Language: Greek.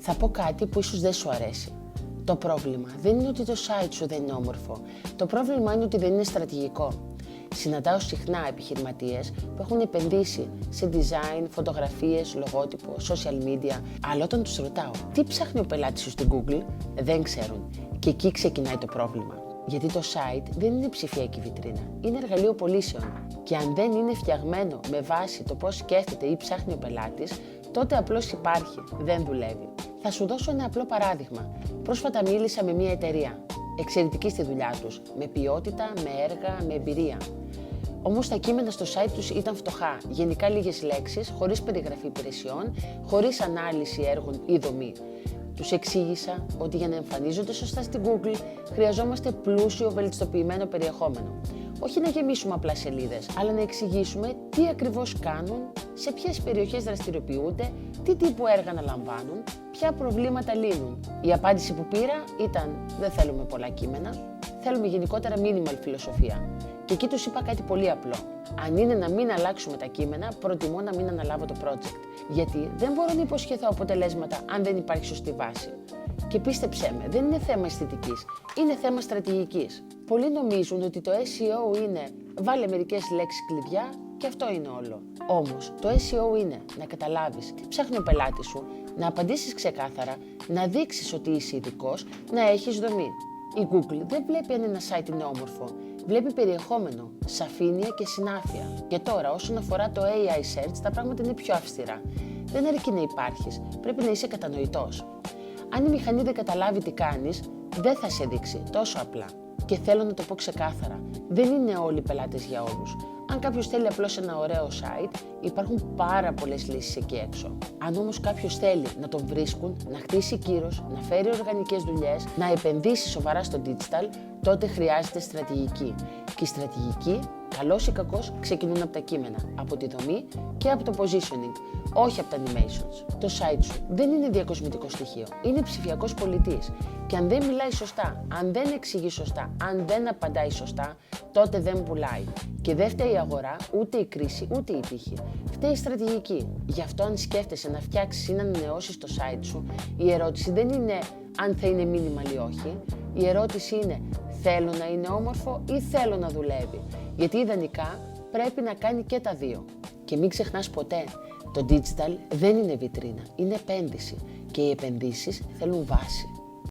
Θα πω κάτι που ίσως δεν σου αρέσει. Το πρόβλημα δεν είναι ότι το site σου δεν είναι όμορφο. Το πρόβλημα είναι ότι δεν είναι στρατηγικό. Συναντάω συχνά επιχειρηματίες που έχουν επενδύσει σε design, φωτογραφίες, λογότυπο, social media, αλλά όταν τους ρωτάω τι ψάχνει ο πελάτης σου στην Google, δεν ξέρουν. Και εκεί ξεκινάει το πρόβλημα. Γιατί το site δεν είναι ψηφιακή βιτρίνα, είναι εργαλείο πωλήσεων. Και αν δεν είναι φτιαγμένο με βάση το πώς σκέφτεται ή ψάχνει ο πελάτης, τότε απλώς υπάρχει, δεν δουλεύει. Θα σου δώσω ένα απλό παράδειγμα. Πρόσφατα μίλησα με μια εταιρεία, εξαιρετική στη δουλειά τους, με ποιότητα, με έργα, με εμπειρία. Όμως τα κείμενα στο site τους ήταν φτωχά, γενικά λίγες λέξεις, χωρίς περιγραφή υπηρεσιών, χωρίς ανάλυση έργων ή δομή. Τους εξήγησα ότι για να εμφανίζονται σωστά στην Google χρειαζόμαστε πλούσιο, βελτιστοποιημένο περιεχόμενο. Όχι να γεμίσουμε απλά σελίδες, αλλά να εξηγήσουμε τι ακριβώς κάνουν, σε ποιες περιοχές δραστηριοποιούνται, τι τύπου έργα αναλαμβάνουν, ποια προβλήματα λύνουν. Η απάντηση που πήρα ήταν: δεν θέλουμε πολλά κείμενα, θέλουμε γενικότερα minimal φιλοσοφία. Και εκεί τους είπα κάτι πολύ απλό. Αν είναι να μην αλλάξουμε τα κείμενα, προτιμώ να μην αναλάβω το project. Γιατί δεν μπορώ να υποσχεθώ αποτελέσματα αν δεν υπάρχει σωστή βάση. Και πίστεψέ με, δεν είναι θέμα αισθητικής, είναι θέμα στρατηγικής. Πολλοί νομίζουν ότι το SEO είναι βάλε μερικές λέξεις κλειδιά και αυτό είναι όλο. Όμως, το SEO είναι να καταλάβεις τι ψάχνει ο πελάτης σου, να απαντήσεις ξεκάθαρα, να δείξεις ότι είσαι ειδικός, να έχεις δομή. Η Google δεν βλέπει αν ένα site είναι όμορφο, βλέπει περιεχόμενο, σαφήνεια και συνάφεια. Και τώρα, όσον αφορά το AI search, τα πράγματα είναι πιο αυστηρά. Δεν αρκεί να υπάρχεις, πρέπει να είσαι κατανοητός. Αν η μηχανή δεν καταλάβει τι κάνεις, δεν θα σε δείξει, τόσο απλά. Και θέλω να το πω ξεκάθαρα, δεν είναι όλοι οι πελάτες για όλους. Αν κάποιος θέλει απλώς ένα ωραίο site, υπάρχουν πάρα πολλές λύσεις εκεί έξω. Αν όμως κάποιος θέλει να τον βρίσκουν, να χτίσει κύρος, να φέρει οργανικές δουλειές, να επενδύσει σοβαρά στο digital, τότε χρειάζεται στρατηγική. Και η στρατηγική, καλός ή κακός, ξεκινούν από τα κείμενα, από τη δομή και από το positioning, όχι από τα animations. Το site σου δεν είναι διακοσμητικό στοιχείο, είναι ψηφιακός πολιτής. Και αν δεν μιλάει σωστά, αν δεν εξηγεί σωστά, αν δεν απαντάει σωστά, τότε δεν πουλάει. Και δεν φταίει η αγορά, ούτε η κρίση, ούτε η τύχη. Φταίει η στρατηγική. Γι' αυτό, αν σκέφτεσαι να φτιάξεις ή να ανανεώσεις το site σου, η ερώτηση δεν είναι αν θα είναι minimal ή όχι. Η ερώτηση είναι: θέλω να είναι όμορφο ή θέλω να δουλεύει? Γιατί ιδανικά πρέπει να κάνει και τα δύο. Και μην ξεχνάς ποτέ, το digital δεν είναι βιτρίνα, είναι επένδυση. Και οι επενδύσεις θέλουν βάση.